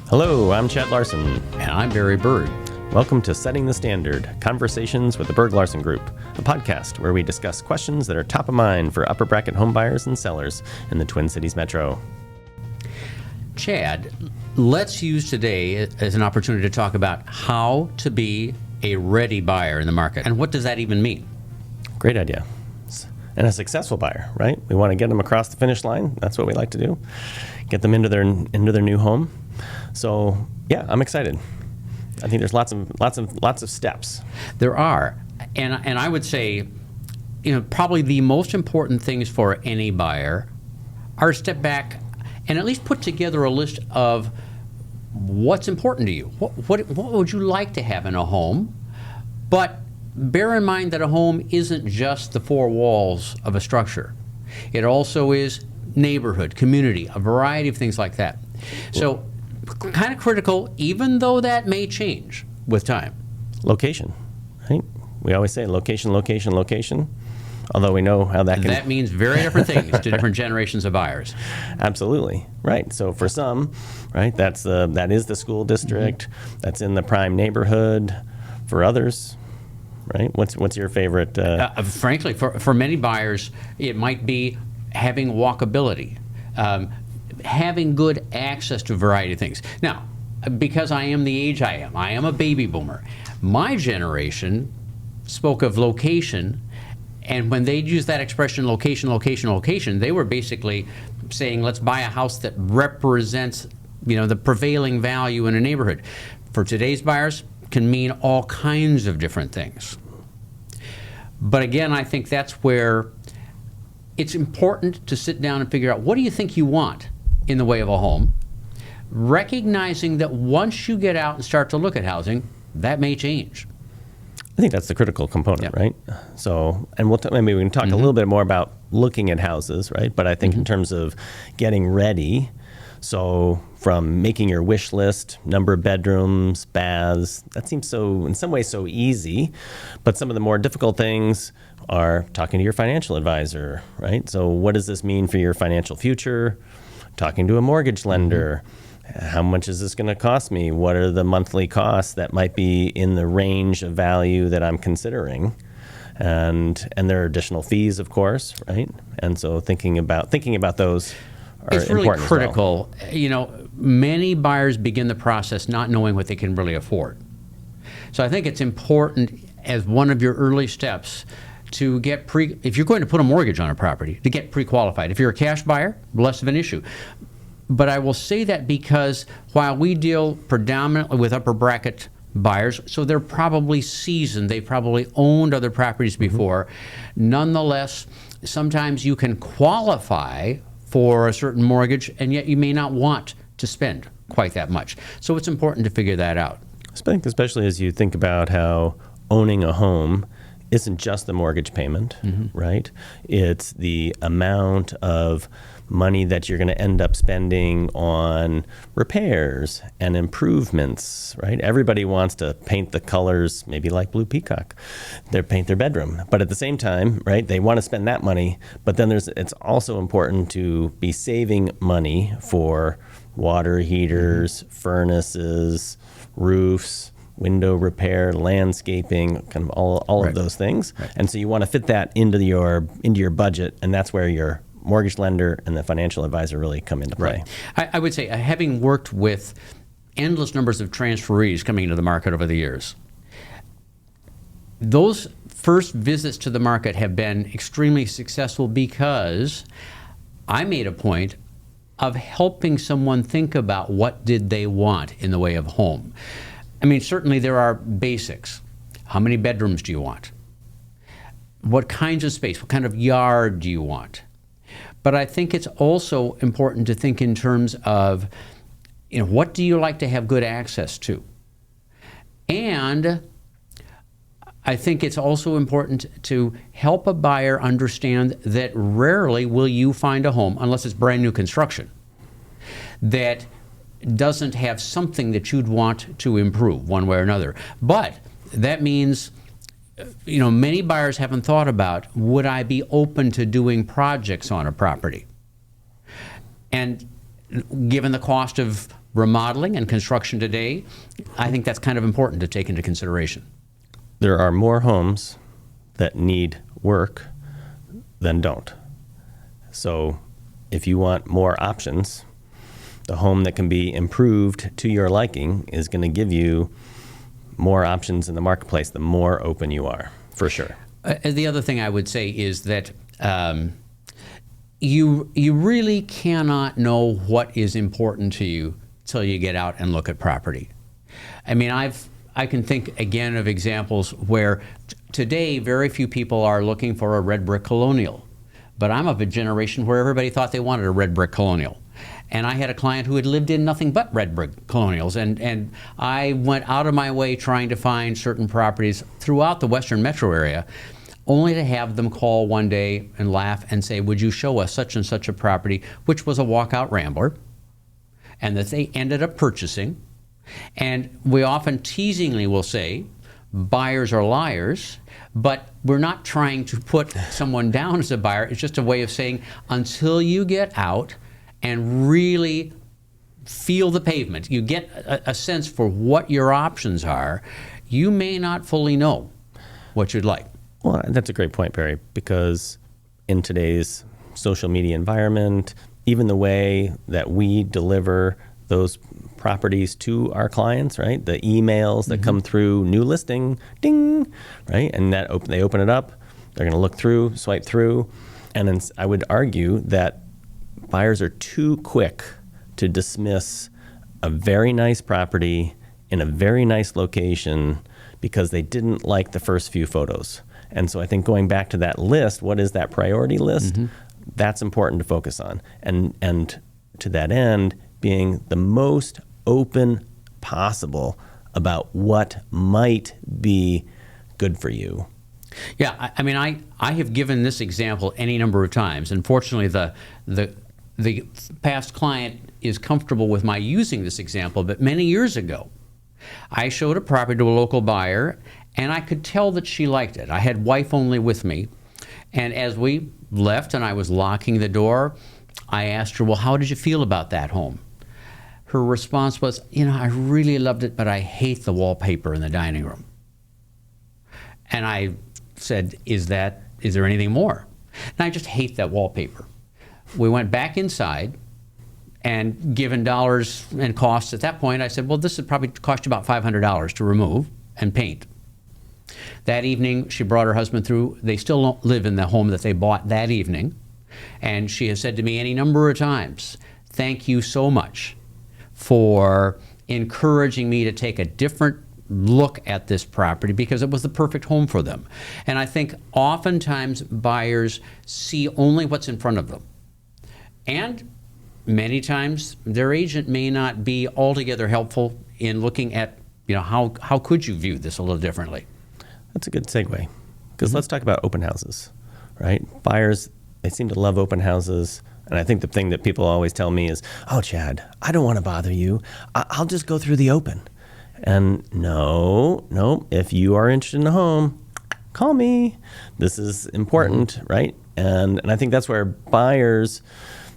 Hello, I'm Chad Larsen. And I'm Barry Berg. Welcome to Setting the Standard, Conversations with the Berg Larsen Group, a podcast where we discuss questions that are top of mind for upper bracket home buyers and sellers in the Twin Cities metro. Chad, let's use today as an opportunity to talk about how to be a ready buyer in the market. And what does that even mean? Great idea. And a successful buyer, right? We want to get them across the finish line. That's what we like to do. Get them into their new home. So, yeah, I'm excited. I think there's lots of steps. There are. And I would say, probably the most important things for any buyer are to step back and at least put together a list of what's important to you. What would you like to have in a home? But bear in mind that a home isn't just the four walls of a structure. It also is neighborhood, community, a variety of things like that. So kind of critical, even though that may change with time. Location, right? We always say location, location, location. Although we know how that can... That means very different things to different generations of buyers. Absolutely, right. So for some, right, that is the school district, that's in the prime neighborhood. For others, right, what's your favorite? Frankly, for many buyers, it might be having walkability, having good access to a variety of things. Now, because I am the age I am a baby boomer. My generation spoke of location, and when they used that expression, location, location, location, they were basically saying, let's buy a house that represents, the prevailing value in a neighborhood. For today's buyers, can mean all kinds of different things. But again, I think that's where it's important to sit down and figure out, what do you think you want in the way of a home? Recognizing that once you get out and start to look at housing, that may change. I think that's the critical component, right? So, and maybe we can talk a little bit more about looking at houses, right? But I think in terms of getting ready, so from making your wish list, number of bedrooms, baths, that seems so, in some ways, so easy. But some of the more difficult things are talking to your financial advisor, right? So what does this mean for your financial future? Talking to a mortgage lender. How much is this going to cost me? What are the monthly costs that might be in the range of value that I'm considering? And there are additional fees, of course, right? And so thinking about those are it's really important critical. as well. Many buyers begin the process not knowing what they can really afford. So I think it's important as one of your early steps to get if you're going to put a mortgage on a property, to get pre-qualified. If you're a cash buyer, less of an issue. But I will say that because while we deal predominantly with upper bracket buyers, so they're probably seasoned, they've probably owned other properties before, nonetheless, sometimes you can qualify for a certain mortgage, and yet you may not want to spend quite that much. So it's important to figure that out. I think especially as you think about how owning a home isn't just the mortgage payment, right? It's the amount of money that you're going to end up spending on repairs and improvements, right? Everybody wants to paint the colors, maybe like Blue Peacock. They paint their bedroom. But at the same time, right, they want to spend that money. But then it's also important to be saving money for water heaters, furnaces, roofs, window repair, landscaping, kind of all of those things. Right. And so you want to fit that into your budget, and that's where your mortgage lender and the financial advisor really come into play. Right. I would say, having worked with endless numbers of transferees coming into the market over the years, those first visits to the market have been extremely successful because I made a point of helping someone think about what did they want in the way of home. I mean, certainly there are basics. How many bedrooms do you want? What kinds of space? What kind of yard do you want? But I think it's also important to think in terms of, what do you like to have good access to? And I think it's also important to help a buyer understand that rarely will you find a home, unless it's brand new construction, that doesn't have something that you'd want to improve one way or another. But that means, many buyers haven't thought about, would I be open to doing projects on a property? And given the cost of remodeling and construction today, I think that's kind of important to take into consideration. There are more homes that need work than don't. So if you want more options, the home that can be improved to your liking is going to give you more options in the marketplace the more open you are, for sure. The other thing I would say is that you really cannot know what is important to you till you get out and look at property. I mean, I can think again of examples where today very few people are looking for a red brick colonial, but I'm of a generation where everybody thought they wanted a red brick colonial. And I had a client who had lived in nothing but red brick colonials, and I went out of my way trying to find certain properties throughout the Western metro area, only to have them call one day and laugh and say, would you show us such and such a property, which was a walkout rambler, and that they ended up purchasing. And we often teasingly will say, buyers are liars, but we're not trying to put someone down as a buyer. It's just a way of saying, until you get out and really feel the pavement, you get a sense for what your options are, you may not fully know what you'd like. Well, that's a great point, Barry, because in today's social media environment, even the way that we deliver those properties to our clients, right? The emails that come through, new listing, ding, right? And that they open it up, they're going to look through, swipe through, and then I would argue that buyers are too quick to dismiss a very nice property in a very nice location because they didn't like the first few photos. And so I think going back to that list, what is that priority list? That's important to focus on. And to that end, being the most open possible about what might be good for you. Yeah, I mean, I have given this example any number of times. Unfortunately, the past client is comfortable with my using this example, but many years ago, I showed a property to a local buyer, and I could tell that she liked it. I had wife only with me, and as we left and I was locking the door, I asked her, well, how did you feel about that home? Her response was, I really loved it, but I hate the wallpaper in the dining room. And I said, is there anything more? And I just hate that wallpaper. We went back inside, and given dollars and costs at that point, I said, well, this would probably cost you about $500 to remove and paint. That evening, she brought her husband through. They still don't live in the home that they bought that evening. And she has said to me any number of times, thank you so much for encouraging me to take a different look at this property because it was the perfect home for them. And I think oftentimes buyers see only what's in front of them. And many times their agent may not be altogether helpful in looking at, how could you view this a little differently? That's a good segue, because let's talk about open houses, right? Buyers, they seem to love open houses. And I think the thing that people always tell me is, oh, Chad, I don't want to bother you. I'll just go through the open. And no, if you are interested in a home, call me. This is important, right? And I think that's where buyers,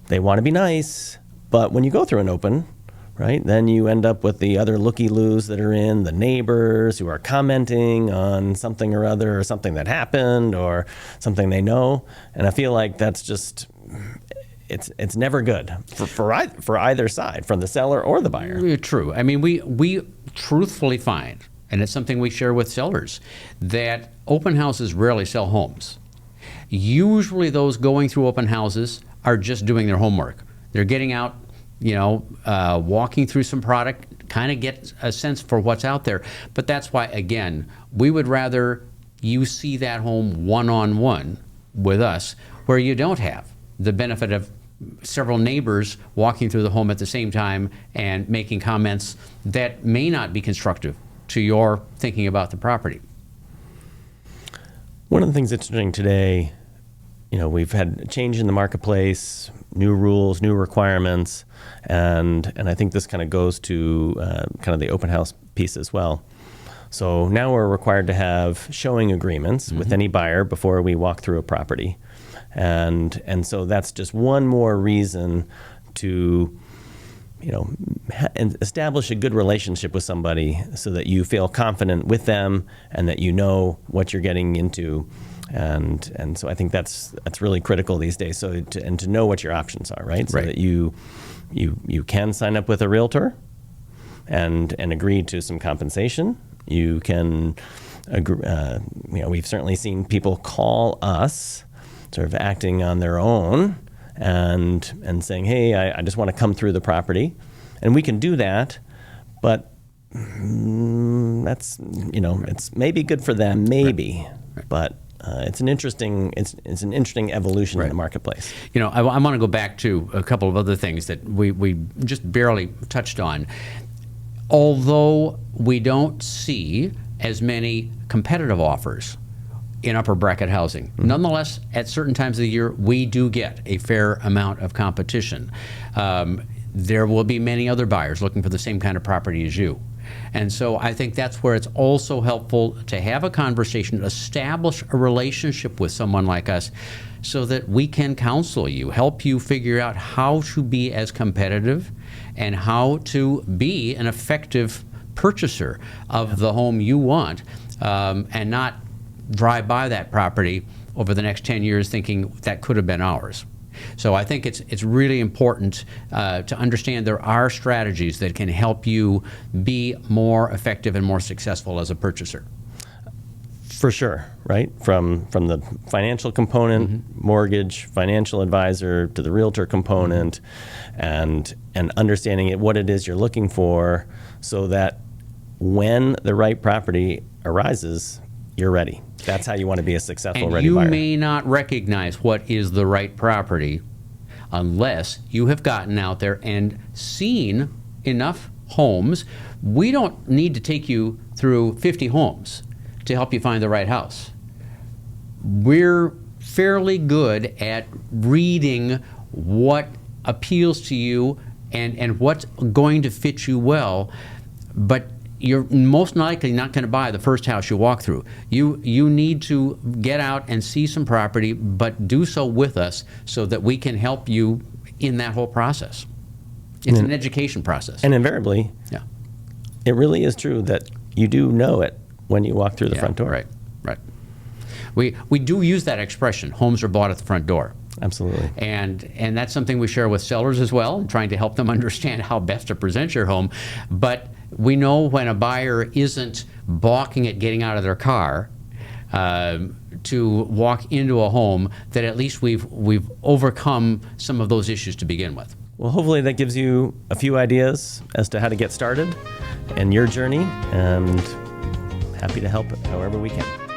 they want to be nice, but when you go through an open, right, then you end up with the other looky-loos that are in, the neighbors who are commenting on something or other, or something that happened, or something they know. And I feel like that's just, it's never good for either side, from the seller or the buyer. True. I mean, we truthfully find, and it's something we share with sellers, that open houses rarely sell homes. Usually those going through open houses are just doing their homework. They're getting out, walking through some product, kind of get a sense for what's out there. But that's why, again, we would rather you see that home one-on-one with us, where you don't have the benefit of several neighbors walking through the home at the same time and making comments that may not be constructive to your thinking about the property. One of the things that's interesting today, we've had a change in the marketplace, new rules, new requirements, and I think this kind of goes to kind of the open house piece as well. So now we're required to have showing agreements with any buyer before we walk through a property. And so that's just one more reason to and establish a good relationship with somebody so that you feel confident with them and that you know what you're getting into. And so I think that's really critical these days. So to know what your options are, right? So that you can sign up with a realtor and agree to some compensation. You can agree, we've certainly seen people call us sort of acting on their own and saying, hey, I just want to come through the property. And we can do that, but that's, it's maybe good for them, maybe, but it's an interesting evolution in the marketplace. I want to go back to a couple of other things that we just barely touched on. Although we don't see as many competitive offers in upper bracket housing, nonetheless, at certain times of the year, we do get a fair amount of competition. There will be many other buyers looking for the same kind of property as you. And so I think that's where it's also helpful to have a conversation, establish a relationship with someone like us so that we can counsel you, help you figure out how to be as competitive and how to be an effective purchaser of the home you want, and not drive by that property over the next 10 years thinking that could have been ours. So I think it's really important to understand there are strategies that can help you be more effective and more successful as a purchaser. For sure, right? From the financial component, mortgage, financial advisor, to the realtor component, and understanding what it is you're looking for so that when the right property arises, you're ready. That's how you want to be a successful, ready buyer. And you may not recognize what is the right property unless you have gotten out there and seen enough homes. We don't need to take you through 50 homes to help you find the right house. We're fairly good at reading what appeals to you and what's going to fit you well, but you're most likely not going to buy the first house you walk through. You need to get out and see some property, but do so with us so that we can help you in that whole process. It's an education process. And invariably, it really is true that you do know it when you walk through the front door. Right. We do use that expression, homes are bought at the front door. Absolutely. And that's something we share with sellers as well, trying to help them understand how best to present your home. But we know when a buyer isn't balking at getting out of their car to walk into a home, that at least we've overcome some of those issues to begin with. Well, hopefully that gives you a few ideas as to how to get started in your journey, and happy to help however we can.